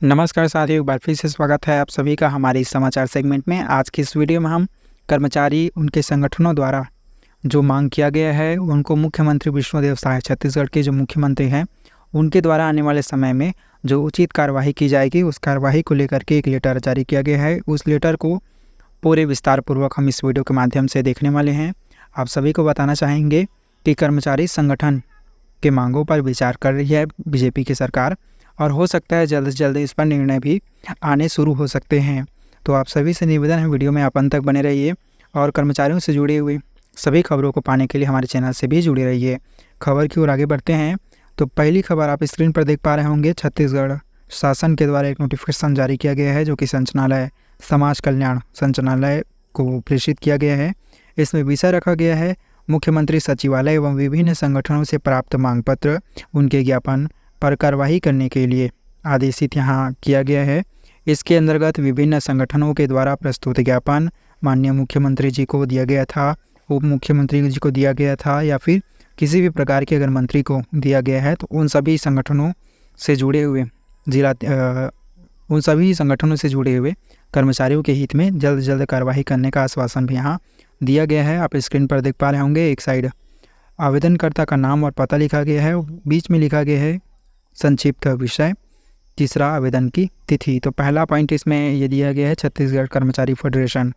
नमस्कार साथियों, एक बार फिर से स्वागत है आप सभी का हमारे इस समाचार सेगमेंट में। आज की इस वीडियो में हम कर्मचारी उनके संगठनों द्वारा जो मांग किया गया है उनको मुख्यमंत्री विष्णुदेव साय छत्तीसगढ़ के जो मुख्यमंत्री हैं उनके द्वारा आने वाले समय में जो उचित कार्यवाही की जाएगी उस कार्यवाही को लेकर के एक लेटर जारी किया गया है। उस लेटर को पूरे विस्तार पूर्वक हम इस वीडियो के माध्यम से देखने वाले हैं। आप सभी को बताना चाहेंगे कि कर्मचारी संगठन के मांगों पर विचार कर रही है बीजेपी की सरकार और हो सकता है जल्द से जल्द इस पर निर्णय भी आने शुरू हो सकते हैं। तो आप सभी से निवेदन है, वीडियो में आप अंत तक बने रहिए और कर्मचारियों से जुड़ी हुई सभी खबरों को पाने के लिए हमारे चैनल से भी जुड़े रहिए। खबर की ओर आगे बढ़ते हैं तो पहली खबर आप स्क्रीन पर देख पा रहे होंगे। छत्तीसगढ़ शासन के द्वारा एक नोटिफिकेशन जारी किया गया है जो कि संचालनालय समाज कल्याण संचालनालय को प्रेषित किया गया है। इसमें विषय रखा गया है मुख्यमंत्री सचिवालय एवं विभिन्न संगठनों से प्राप्त मांग पत्र उनके ज्ञापन पर कार्रवाई करने के लिए आदेशित यहाँ किया गया है। इसके अंतर्गत विभिन्न संगठनों के द्वारा प्रस्तुत ज्ञापन माननीय मुख्यमंत्री जी को दिया गया था, उप मुख्यमंत्री जी को दिया गया था या फिर किसी भी प्रकार के अगर मंत्री को दिया गया है तो उन सभी संगठनों से जुड़े हुए कर्मचारियों के हित में जल्द से जल्द कार्रवाई करने का आश्वासन भी यहाँ दिया गया है। आप स्क्रीन पर देख पा रहे होंगे। एक साइड आवेदनकर्ता का नाम और पता लिखा गया है, बीच में लिखा गया है संक्षिप्त विषय, तीसरा आवेदन की तिथि। तो पहला पॉइंट इसमें ये दिया गया है छत्तीसगढ़ कर्मचारी फेडरेशन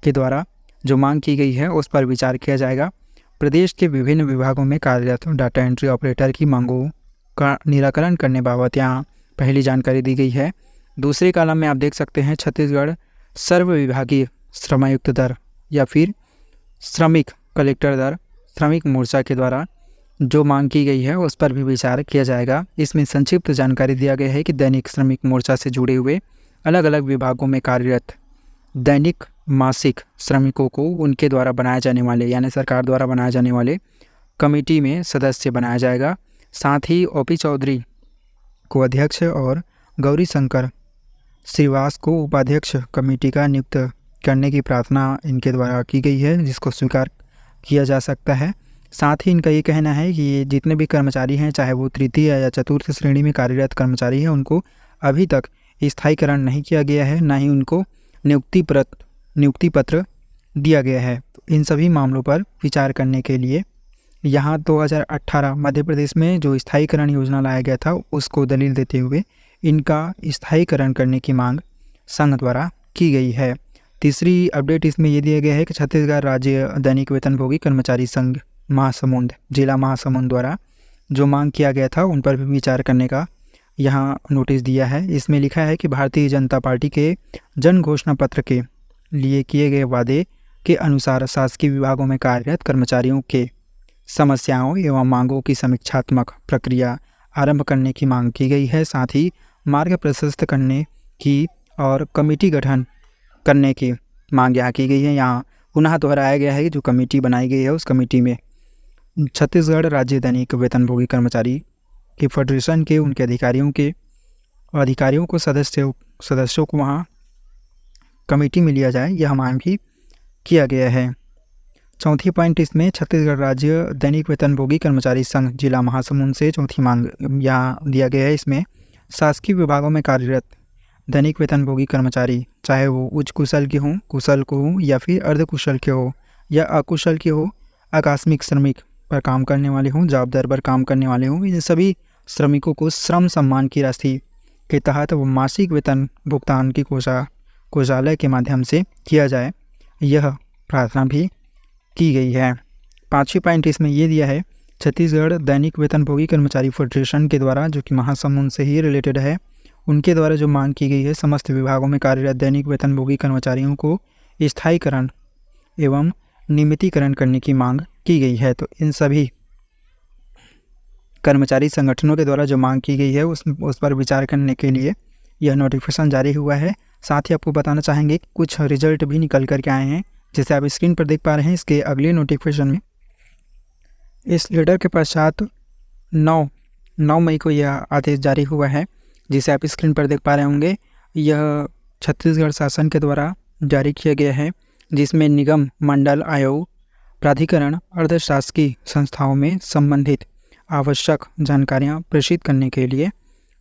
के द्वारा जो मांग की गई है उस पर विचार किया जाएगा। प्रदेश के विभिन्न विभागों में कार्यरत डाटा एंट्री ऑपरेटर की मांगों का निराकरण करने बाबत यहाँ पहली जानकारी दी गई है। दूसरे कॉलम में आप देख सकते हैं छत्तीसगढ़ सर्वविभागीय श्रमायुक्त दर या फिर श्रमिक कलेक्टर दर श्रमिक मोर्चा के द्वारा जो मांग की गई है उस पर भी विचार किया जाएगा। इसमें संक्षिप्त जानकारी दिया गया है कि दैनिक श्रमिक मोर्चा से जुड़े हुए अलग अलग विभागों में कार्यरत दैनिक मासिक श्रमिकों को उनके द्वारा बनाए जाने वाले यानी सरकार द्वारा बनाए जाने वाले कमेटी में सदस्य बनाया जाएगा। साथ ही ओपी चौधरी को अध्यक्ष और गौरी शंकर श्रीवास को उपाध्यक्ष कमेटी का नियुक्त करने की प्रार्थना इनके द्वारा की गई है, जिसको स्वीकार किया जा सकता है। साथ ही इनका ये कहना है कि जितने भी कर्मचारी हैं चाहे वो तृतीय या चतुर्थ श्रेणी में कार्यरत कर्मचारी हैं उनको अभी तक स्थायीकरण नहीं किया गया है, ना ही उनको नियुक्ति पत्र दिया गया है। तो इन सभी मामलों पर विचार करने के लिए यहाँ 2018 मध्य प्रदेश में जो स्थायीकरण योजना लाया गया था उसको दलील देते हुए इनका स्थायीकरण करने की मांग संघ द्वारा की गई है। तीसरी अपडेट इसमें ये दिया गया है कि छत्तीसगढ़ राज्य दैनिक वेतनभोगी कर्मचारी संघ महासमुंद जिला महासमुंद द्वारा जो मांग किया गया था उन पर भी विचार करने का यहाँ नोटिस दिया है। इसमें लिखा है कि भारतीय जनता पार्टी के जन घोषणा पत्र के लिए किए गए वादे के अनुसार शासकीय विभागों में कार्यरत कर्मचारियों के समस्याओं एवं मांगों की समीक्षात्मक प्रक्रिया आरंभ करने की मांग की गई है। साथ ही मार्ग प्रशस्त करने की और कमेटी गठन करने की मांग यहाँ की गई है। यहाँ पुनः दोहराया गया है कि जो कमेटी बनाई गई है उस कमेटी में छत्तीसगढ़ राज्य दैनिक वेतनभोगी कर्मचारी के फेडरेशन के उनके अधिकारियों को सदस्यों को वहाँ कमेटी में लिया जाए, यह मांग भी किया गया है। चौथी पॉइंट इसमें छत्तीसगढ़ राज्य दैनिक वेतनभोगी कर्मचारी संघ जिला महासमुंद से चौथी मांग यहाँ दिया गया है। इसमें शासकीय विभागों में कार्यरत दैनिक वेतनभोगी कर्मचारी चाहे वो उच्च कुशल के हों, कुशल को हों या फिर अर्धकुशल के हो या अकुशल के हो, आकस्मिक श्रमिक पर काम करने वाले हों, जॉब दर पर काम करने वाले हों, इन सभी श्रमिकों को श्रम सम्मान की राशि के तहत वो मासिक वेतन भुगतान की कोषालय के माध्यम से किया जाए, यह प्रार्थना भी की गई है। पाँचवीं पॉइंट इसमें ये दिया है छत्तीसगढ़ दैनिक वेतनभोगी कर्मचारी फेडरेशन के द्वारा जो कि महासमुंद से ही रिलेटेड है, उनके द्वारा जो मांग की गई है समस्त विभागों में कार्यरत दैनिक वेतनभोगी कर्मचारियों को स्थायीकरण एवं नियमितीकरण करने की मांग की गई है। तो इन सभी कर्मचारी संगठनों के द्वारा जो मांग की गई है उस पर विचार करने के लिए यह नोटिफिकेशन जारी हुआ है। साथ ही आपको बताना चाहेंगे कुछ रिजल्ट भी निकल कर के आए हैं, जैसे आप स्क्रीन पर देख पा रहे हैं। इसके अगले नोटिफिकेशन में इस लेटर के पश्चात 9 मई को यह आदेश जारी हुआ है, जिसे आप स्क्रीन पर देख पा रहे होंगे। यह छत्तीसगढ़ शासन के द्वारा जारी किया गया है, जिसमें निगम मंडल आयोग प्राधिकरण अर्धशासकीय संस्थाओं में संबंधित आवश्यक जानकारियां प्रेषित करने के लिए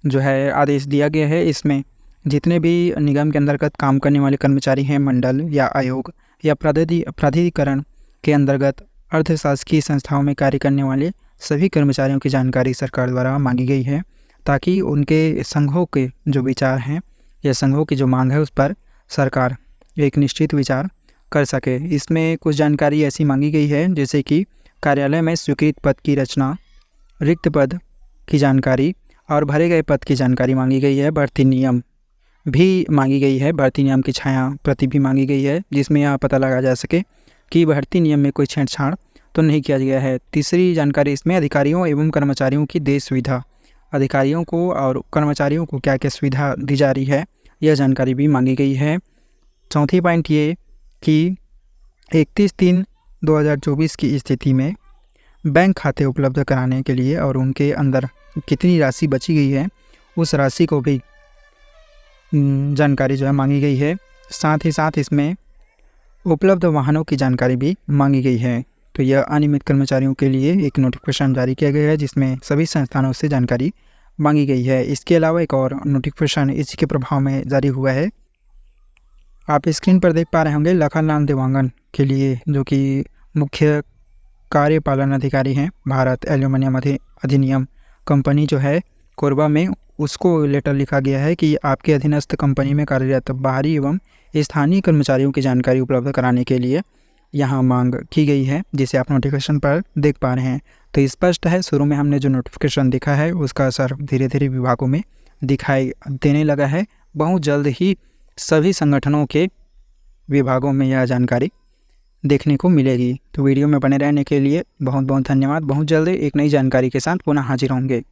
जो है आदेश दिया गया है। इसमें जितने भी निगम के अंतर्गत काम करने वाले कर्मचारी हैं, मंडल या आयोग या प्राधिकरण के अंतर्गत अर्धशासकीय संस्थाओं में कार्य करने वाले सभी कर्मचारियों की जानकारी सरकार द्वारा मांगी गई है, ताकि उनके संघों के जो विचार हैं या संघों की जो मांग है उस पर सरकार एक निश्चित विचार कर सके। इसमें कुछ जानकारी ऐसी मांगी गई है जैसे कि कार्यालय में स्वीकृत पद की रचना, रिक्त पद की जानकारी और भरे गए पद की जानकारी मांगी गई है। भर्ती नियम भी मांगी गई है, भर्ती नियम की छाया प्रति भी मांगी गई है, जिसमें यह पता लगाया जा सके कि भर्ती नियम में कोई छेड़छाड़ तो नहीं किया गया है। तीसरी जानकारी इसमें अधिकारियों एवं कर्मचारियों की देय सुविधा, अधिकारियों को और कर्मचारियों को क्या क्या सुविधा दी जा रही है, यह जानकारी भी मांगी गई है। चौथी पॉइंट ये कि 31/3/2024 की स्थिति में बैंक खाते उपलब्ध कराने के लिए और उनके अंदर कितनी राशि बची गई है, उस राशि को भी जानकारी जो है मांगी गई है। साथ ही साथ इसमें उपलब्ध वाहनों की जानकारी भी मांगी गई है। तो यह अनियमित कर्मचारियों के लिए एक नोटिफिकेशन जारी किया गया है, जिसमें सभी संस्थानों से जानकारी मांगी गई है। इसके अलावा एक और नोटिफिकेशन इसी के प्रभाव में जारी हुआ है। आप स्क्रीन पर देख पा रहे होंगे लखनलाल देवांगन के लिए, जो कि मुख्य कार्यपालन अधिकारी हैं भारत एल्यूमिनियम अधिनियम कंपनी जो है कोरबा में, उसको लेटर लिखा गया है कि आपके अधीनस्थ कंपनी में कार्यरत बाहरी एवं स्थानीय कर्मचारियों की जानकारी उपलब्ध कराने के लिए यहाँ मांग की गई है, जिसे आप नोटिफिकेशन पर देख पा रहे हैं। तो स्पष्ट है, शुरू में हमने जो नोटिफिकेशन देखा है उसका असर धीरे धीरे विभागों में दिखाई देने लगा है। बहुत जल्द ही सभी संगठनों के विभागों में यह जानकारी देखने को मिलेगी। तो वीडियो में बने रहने के लिए बहुत बहुत धन्यवाद। बहुत जल्द एक नई जानकारी के साथ पुनः हाजिर होंगे।